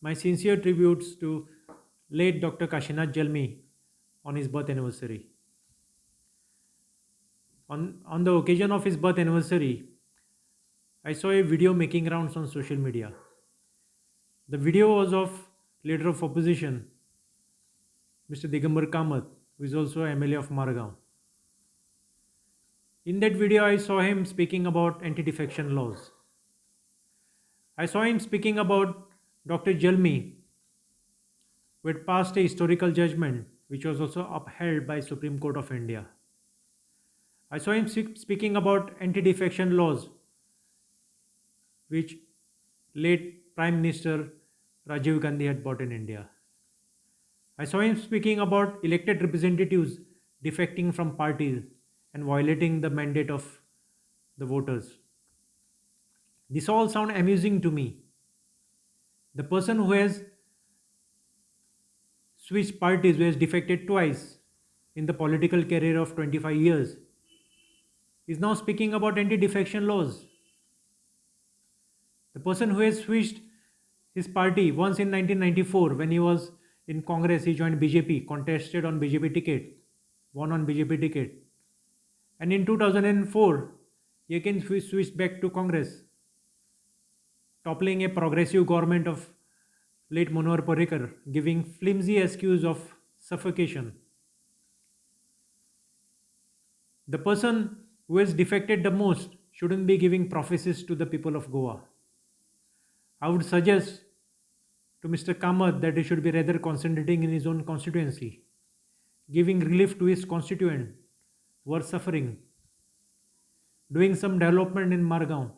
My sincere tributes to late Dr. Kashinath Jalmi on his birth anniversary. On the occasion of his birth anniversary, I saw a video making rounds on social media. The video was of leader of opposition, Mr. Digambar Kamath, who is also MLA of Margao. In that video, I saw him speaking about anti-defection laws. I saw him speaking about Dr. Jalmi, who had passed a historical judgment which was also upheld by Supreme Court of India. I saw him speaking about anti-defection laws which late Prime Minister Rajiv Gandhi had brought in India. I saw him speaking about elected representatives defecting from parties and violating the mandate of the voters. This all sound amusing to me. The person who has switched parties, who has defected twice in the political career of 25 years, is now speaking about anti-defection laws. The person who has switched his party once in 1994 when he was in Congress, he joined BJP, contested on BJP ticket, won on BJP ticket. And in 2004, he again switched back to Congress, toppling a progressive government of late Manohar Parrikar, giving flimsy excuse of suffocation. The person who has defected the most shouldn't be giving prophecies to the people of Goa. I would suggest to Mr. Kamath that he should be rather concentrating in his own constituency, giving relief to his constituent who are suffering, doing some development in Margao.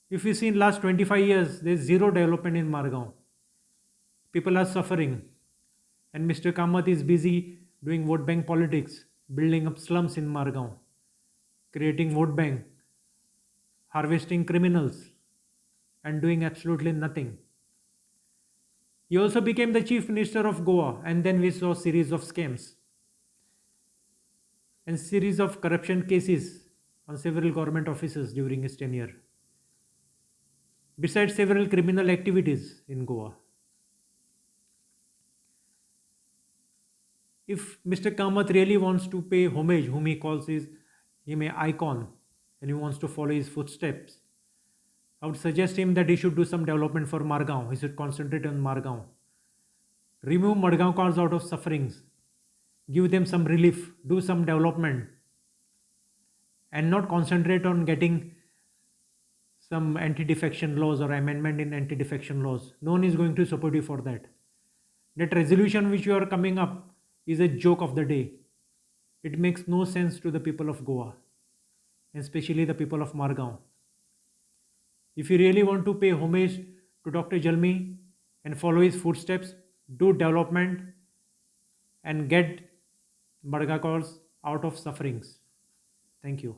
If you see in last 25 years, there is zero development in Margao. People are suffering. And Mr. Kamath is busy doing vote bank politics, building up slums in Margao, creating vote bank, harvesting criminals, and doing absolutely nothing. He also became the Chief Minister of Goa, and then we saw series of scams and series of corruption cases on several government offices during his tenure, besides several criminal activities in Goa. If Mr. Kamath really wants to pay homage, whom he calls him an icon, and he wants to follow his footsteps, I would suggest him that he should do some development for Margao. He should concentrate on Margao. Remove Margaonkars out of sufferings. Give them some relief. Do some development. And not concentrate on getting some anti-defection laws or amendment in anti-defection laws. No one is going to support you for that. That resolution which you are coming up is a joke of the day. It makes no sense to the people of Goa, especially the people of Margao. If you really want to pay homage to Dr. Jalmi and follow his footsteps, do development and get Margaonkars out of sufferings. Thank you.